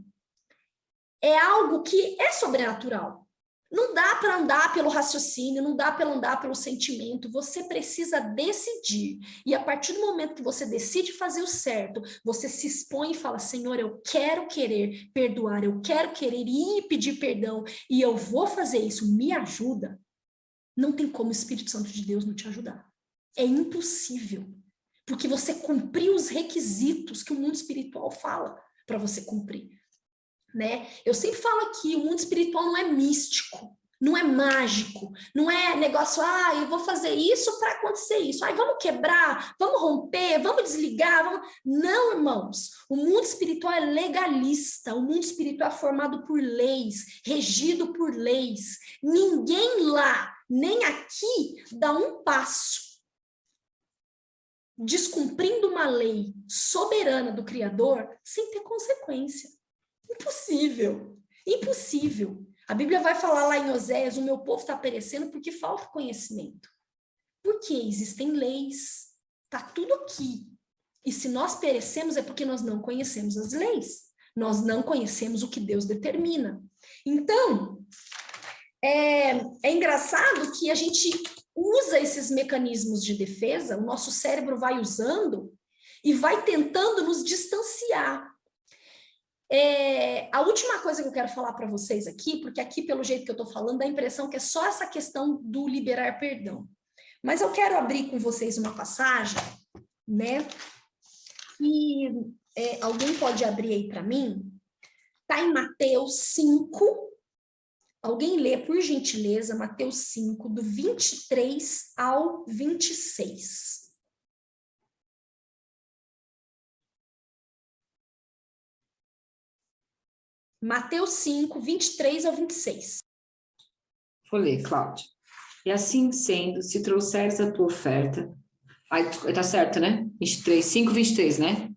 é algo que é sobrenatural. Não dá para andar pelo raciocínio, não dá para andar pelo sentimento, você precisa decidir. E a partir do momento que você decide fazer o certo, você se expõe e fala, Senhor, eu quero querer perdoar, eu quero querer ir pedir perdão, e eu vou fazer isso, me ajuda. Não tem como o Espírito Santo de Deus não te ajudar. É impossível. Porque você cumpriu os requisitos que o mundo espiritual fala para você cumprir. Né? Eu sempre falo aqui, o mundo espiritual não é místico, não é mágico, não é negócio, eu vou fazer isso para acontecer isso, vamos quebrar, vamos romper, vamos desligar, Não, irmãos, o mundo espiritual é legalista, o mundo espiritual é formado por leis, regido por leis, ninguém lá, nem aqui, dá um passo descumprindo uma lei soberana do Criador sem ter consequência. Impossível, impossível. A Bíblia vai falar lá em Oséias, o meu povo está perecendo porque falta conhecimento. Porque existem leis, está tudo aqui. E se nós perecemos é porque nós não conhecemos as leis. Nós não conhecemos o que Deus determina. Então, é engraçado que a gente usa esses mecanismos de defesa, o nosso cérebro vai usando e vai tentando nos distanciar. A última coisa que eu quero falar para vocês aqui, porque aqui, pelo jeito que eu estou falando, dá a impressão que é só essa questão do liberar perdão. Mas eu quero abrir com vocês uma passagem, né? E alguém pode abrir aí para mim? Está em Mateus 5. Alguém lê, por gentileza, Mateus 5, do 23 ao 26. Mateus 5, 23 ao 26.
Vou ler, Cláudia. E assim sendo, se trouxeres a tua oferta... tá certo, né? 23, 5, 23, né?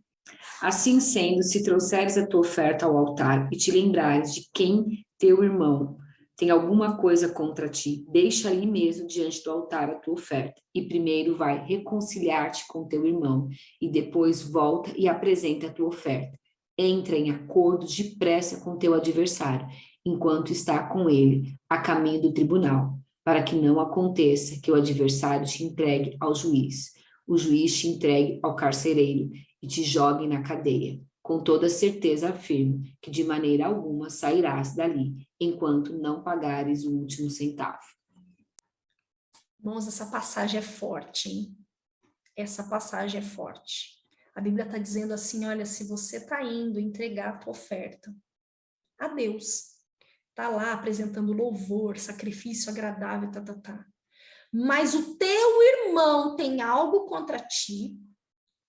Assim sendo, se trouxeres a tua oferta ao altar e te lembrares de quem teu irmão tem alguma coisa contra ti, deixa ali mesmo diante do altar a tua oferta, e primeiro vai reconciliar-te com teu irmão, e depois volta e apresenta a tua oferta. Entra em acordo depressa com teu adversário, enquanto está com ele a caminho do tribunal, para que não aconteça que o adversário te entregue ao juiz, o juiz te entregue ao carcereiro e te jogue na cadeia. Com toda certeza afirmo que de maneira alguma sairás dali, enquanto não pagares o último centavo.
Irmãos, essa passagem é forte, hein? Essa passagem é forte. A Bíblia está dizendo assim, olha, se você está indo entregar a tua oferta a Deus, está lá apresentando louvor, sacrifício agradável, mas o teu irmão tem algo contra ti,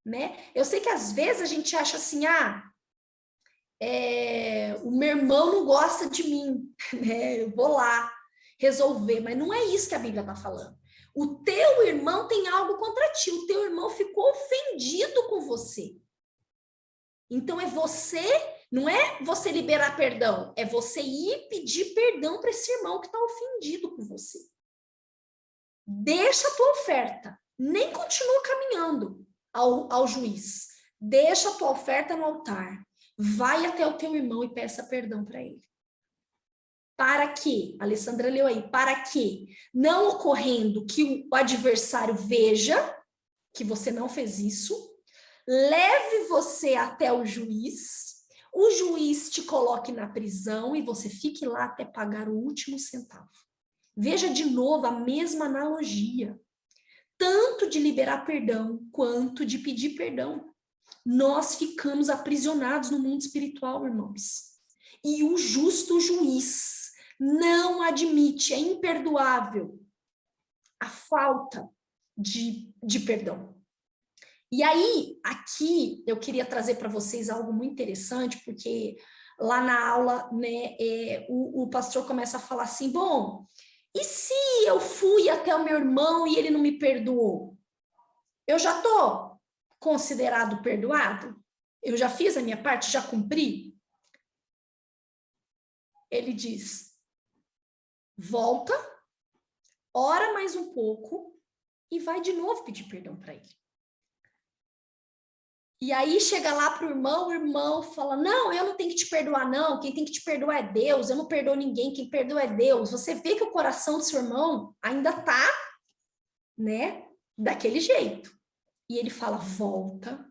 né? Eu sei que às vezes a gente acha assim, o meu irmão não gosta de mim, né? Eu vou lá resolver, mas não é isso que a Bíblia está falando. O teu irmão tem algo contra ti, o teu irmão ficou ofendido com você. Então não é você liberar perdão, é você ir pedir perdão para esse irmão que está ofendido com você. Deixa a tua oferta, nem continua caminhando ao juiz. Deixa a tua oferta no altar, vai até o teu irmão e peça perdão para ele. Para que, a Alessandra leu aí, para que, não ocorrendo que o adversário veja que você não fez isso, leve você até o juiz te coloque na prisão e você fique lá até pagar o último centavo. Veja de novo a mesma analogia, tanto de liberar perdão quanto de pedir perdão. Nós ficamos aprisionados no mundo espiritual, irmãos. E o justo juiz não admite, é imperdoável a falta de perdão. E aí, aqui, eu queria trazer para vocês algo muito interessante, porque lá na aula, né, o pastor começa a falar assim, bom, e se eu fui até o meu irmão e ele não me perdoou? Eu já estou considerado perdoado? Eu já fiz a minha parte? Já cumpri? Ele diz, volta, ora mais um pouco e vai de novo pedir perdão para ele. E aí chega lá para o irmão fala, não, eu não tenho que te perdoar não, quem tem que te perdoar é Deus, eu não perdoo ninguém, quem perdoa é Deus. Você vê que o coração do seu irmão ainda está, né, daquele jeito. E ele fala, volta,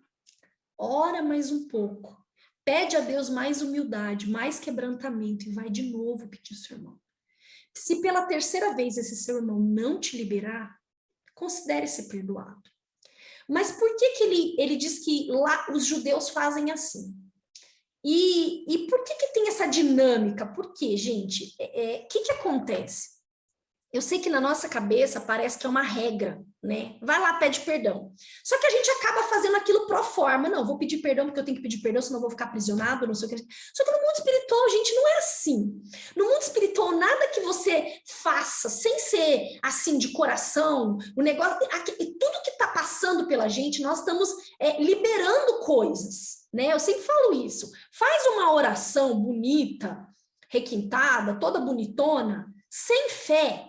ora mais um pouco, pede a Deus mais humildade, mais quebrantamento e vai de novo pedir o seu irmão. Se pela terceira vez esse seu irmão não te liberar, considere-se perdoado. Mas por que ele diz que lá os judeus fazem assim? E por que tem essa dinâmica? Por quê, gente? Que acontece? Eu sei que na nossa cabeça parece que é uma regra, né? Vai lá, pede perdão. Só que a gente acaba fazendo aquilo pro forma. Não, vou pedir perdão porque eu tenho que pedir perdão, senão eu vou ficar aprisionado, não sei o que. Só que no mundo espiritual, gente, não é assim. No mundo espiritual, nada que você faça sem ser assim de coração, o negócio, tudo que tá passando pela gente, nós estamos liberando coisas, né? Eu sempre falo isso. Faz uma oração bonita, requintada, toda bonitona, sem fé.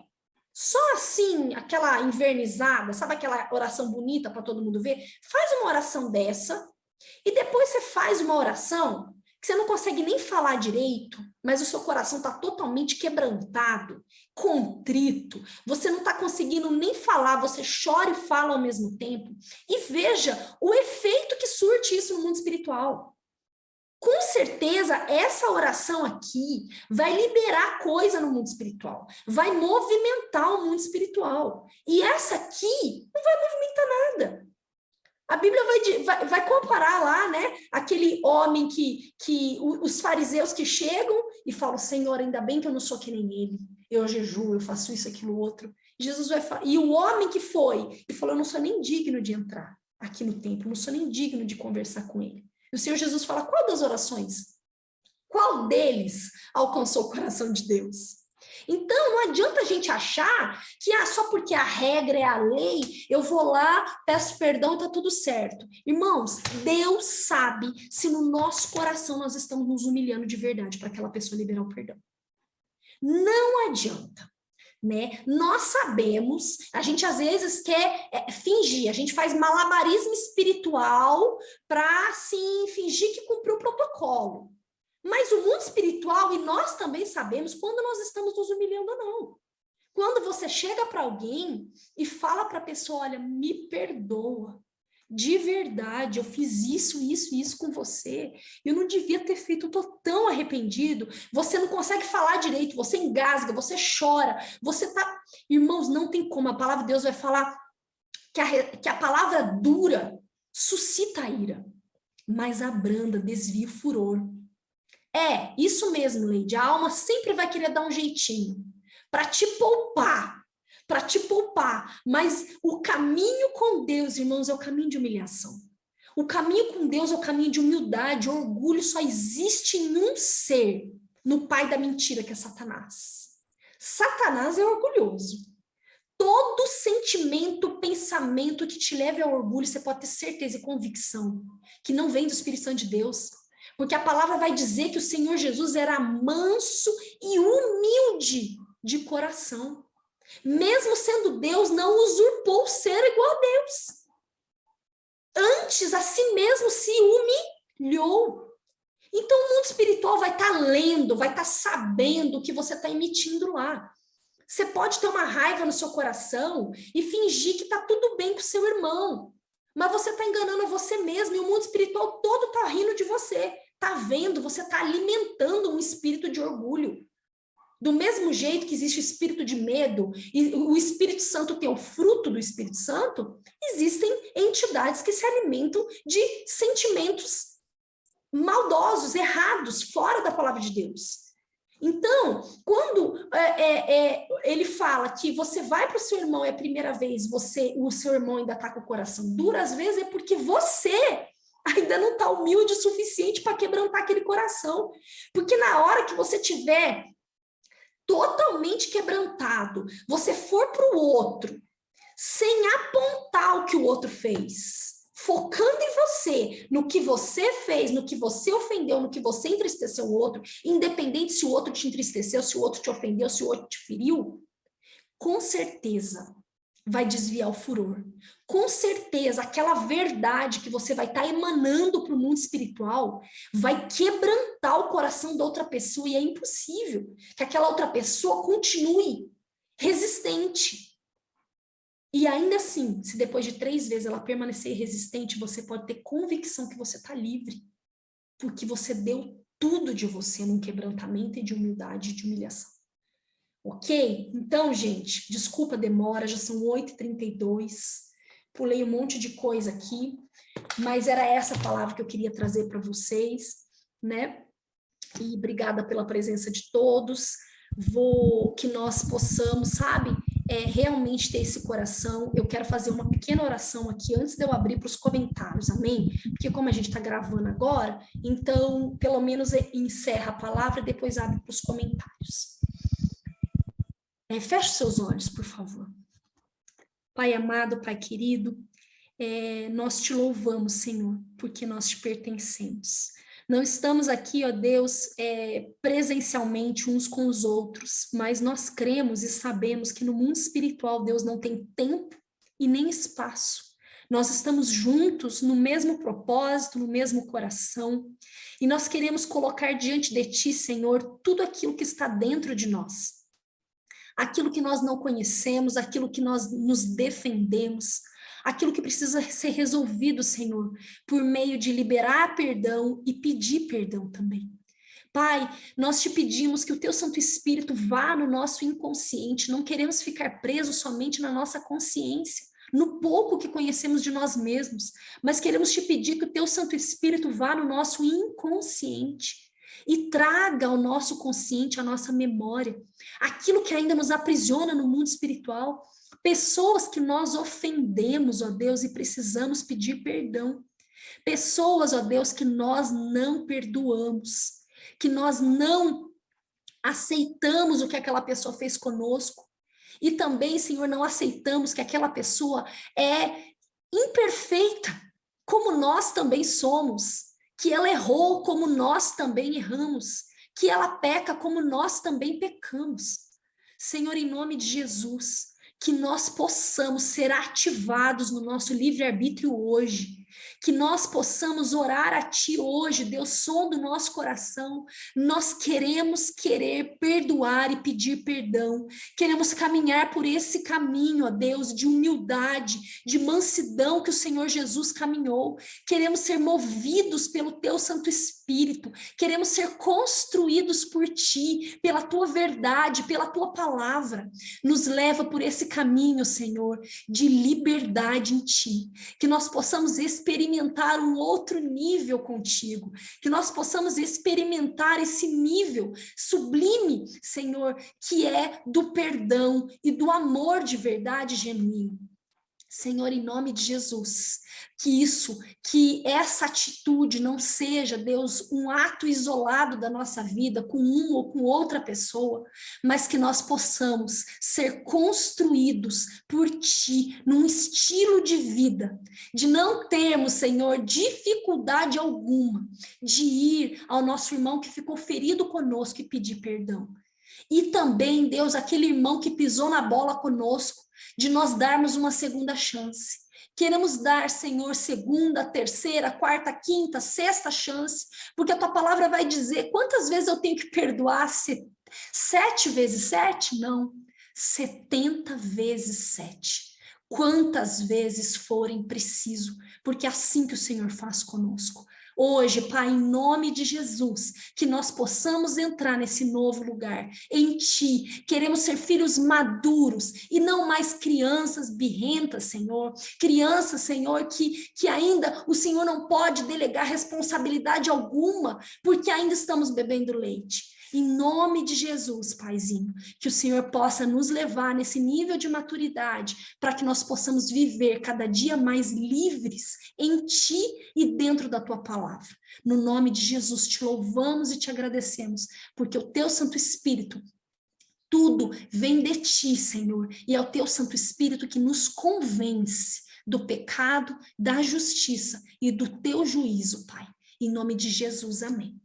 Só assim, aquela invernizada, sabe aquela oração bonita para todo mundo ver? Faz uma oração dessa e depois você faz uma oração que você não consegue nem falar direito, mas o seu coração está totalmente quebrantado, contrito, você não está conseguindo nem falar, você chora e fala ao mesmo tempo. E veja o efeito que surte isso no mundo espiritual. Com certeza, essa oração aqui vai liberar coisa no mundo espiritual, vai movimentar o mundo espiritual. E essa aqui não vai movimentar nada. A Bíblia vai comparar lá, né, aquele homem os fariseus que chegam e falam, Senhor, ainda bem que eu não sou que nem ele. Eu jejuo, eu faço isso, aquilo, outro. Jesus vai falar, e o homem que foi e falou, eu não sou nem digno de entrar aqui no templo, não sou nem digno de conversar com ele. E o Senhor Jesus fala, qual das orações? Qual deles alcançou o coração de Deus? Então, não adianta a gente achar que só porque a regra é a lei, eu vou lá, peço perdão e tá tudo certo. Irmãos, Deus sabe se no nosso coração nós estamos nos humilhando de verdade para aquela pessoa liberar o perdão. Não adianta. Né? Nós sabemos, a gente às vezes quer fingir, a gente faz malabarismo espiritual para assim, fingir que cumpriu o protocolo. Mas o mundo espiritual, e nós também sabemos quando nós estamos nos humilhando ou não. Quando você chega para alguém e fala para a pessoa, olha, me perdoa, de verdade, eu fiz isso com você, eu não devia ter feito, eu tô tão arrependido, você não consegue falar direito, você engasga, você chora, você tá... Irmãos, não tem como, a palavra de Deus vai falar que a palavra dura suscita a ira, mas a branda desvia o furor. É, isso mesmo, Leide, a alma sempre vai querer dar um jeitinho para te poupar, mas o caminho com Deus, irmãos, é o caminho de humilhação. O caminho com Deus é o caminho de humildade, orgulho só existe em um ser, no pai da mentira, que é Satanás. Satanás é orgulhoso. Todo sentimento, pensamento que te leve ao orgulho, você pode ter certeza e convicção que não vem do Espírito Santo de Deus. Porque a palavra vai dizer que o Senhor Jesus era manso e humilde de coração. Mesmo sendo Deus, não usurpou ser igual a Deus. Antes, a si mesmo se humilhou. Então, o mundo espiritual vai estar lendo, vai estar sabendo o que você está emitindo lá. Você pode ter uma raiva no seu coração e fingir que está tudo bem com o seu irmão. Mas você está enganando a você mesmo e o mundo espiritual todo está rindo de você. Está vendo? Você está alimentando um espírito de orgulho. Do mesmo jeito que existe o espírito de medo e o Espírito Santo tem o fruto do Espírito Santo, existem entidades que se alimentam de sentimentos maldosos, errados, fora da palavra de Deus. Então, quando ele fala que você vai para o seu irmão e a primeira vez o seu irmão ainda está com o coração duro, às vezes é porque você ainda não está humilde o suficiente para quebrantar aquele coração. Porque na hora que você tiver totalmente quebrantado, você for para o outro, sem apontar o que o outro fez, focando em você, no que você fez, no que você ofendeu, no que você entristeceu o outro, independente se o outro te entristeceu, se o outro te ofendeu, se o outro te feriu, com certeza vai desviar o furor. Com certeza, aquela verdade que você vai estar emanando para o mundo espiritual vai quebrantar o coração da outra pessoa e é impossível que aquela outra pessoa continue resistente. E ainda assim, se depois de 3 vezes ela permanecer resistente, você pode ter convicção que você está livre, porque você deu tudo de você num quebrantamento e de humildade e de humilhação. Ok? Então, gente, desculpa a demora, já são 8h32, pulei um monte de coisa aqui, mas era essa palavra que eu queria trazer para vocês, né? E obrigada pela presença de todos, que nós possamos, sabe, realmente ter esse coração. Eu quero fazer uma pequena oração aqui antes de eu abrir para os comentários, amém? Porque como a gente está gravando agora, então, pelo menos encerra a palavra e depois abre para os comentários. Feche seus olhos, por favor. Pai amado, Pai querido, nós te louvamos, Senhor, porque nós te pertencemos. Não estamos aqui, ó Deus, presencialmente uns com os outros, mas nós cremos e sabemos que no mundo espiritual Deus não tem tempo e nem espaço. Nós estamos juntos no mesmo propósito, no mesmo coração, e nós queremos colocar diante de Ti, Senhor, tudo aquilo que está dentro de nós. Aquilo que nós não conhecemos, aquilo que nós nos defendemos, aquilo que precisa ser resolvido, Senhor, por meio de liberar perdão e pedir perdão também. Pai, nós te pedimos que o Teu Santo Espírito vá no nosso inconsciente, não queremos ficar presos somente na nossa consciência. no pouco que conhecemos de nós mesmos, mas queremos te pedir que o teu Santo Espírito vá no nosso inconsciente e traga ao nosso consciente, à nossa memória, aquilo que ainda nos aprisiona no mundo espiritual, pessoas que nós ofendemos, ó Deus, e precisamos pedir perdão. Pessoas, ó Deus, que nós não perdoamos, que nós não aceitamos o que aquela pessoa fez conosco. E também, Senhor, não aceitamos que aquela pessoa é imperfeita, como nós também somos, que ela errou como nós também erramos, que ela peca como nós também pecamos. Senhor, em nome de Jesus, que nós possamos ser ativados no nosso livre-arbítrio hoje, que nós possamos orar a Ti hoje, Deus, som do nosso coração. Nós queremos perdoar e pedir perdão, queremos caminhar por esse caminho, ó Deus, de humildade, de mansidão que o Senhor Jesus caminhou, queremos ser movidos pelo Teu Santo Espírito, queremos ser construídos por Ti, pela Tua verdade, pela Tua palavra. Nos leva por esse caminho, Senhor, de liberdade em Ti, que nós possamos experimentar um outro nível contigo, que nós possamos experimentar esse nível sublime, Senhor, que é do perdão e do amor de verdade genuíno. Senhor, em nome de Jesus, que essa atitude não seja, Deus, um ato isolado da nossa vida com uma ou com outra pessoa, mas que nós possamos ser construídos por Ti num estilo de vida, de não termos, Senhor, dificuldade alguma de ir ao nosso irmão que ficou ferido conosco e pedir perdão. E também, Deus, aquele irmão que pisou na bola conosco, de nós darmos uma segunda chance. Queremos dar, Senhor, segunda, terceira, quarta, quinta, sexta chance, porque a Tua palavra vai dizer quantas vezes eu tenho que perdoar? 7 vezes 7? Não, 70 vezes 7. Quantas vezes forem preciso, porque é assim que o Senhor faz conosco. Hoje, Pai, em nome de Jesus, que nós possamos entrar nesse novo lugar, em Ti. Queremos ser filhos maduros e não mais crianças birrentas, Senhor. Crianças, Senhor, que ainda o Senhor não pode delegar responsabilidade alguma, porque ainda estamos bebendo leite. Em nome de Jesus, Paizinho, que o Senhor possa nos levar nesse nível de maturidade, para que nós possamos viver cada dia mais livres em Ti e dentro da Tua palavra. No nome de Jesus, te louvamos e te agradecemos, porque o Teu Santo Espírito, tudo vem de Ti, Senhor, e é o Teu Santo Espírito que nos convence do pecado, da justiça e do Teu juízo, Pai. Em nome de Jesus, amém.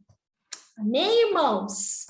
Amém, irmãos?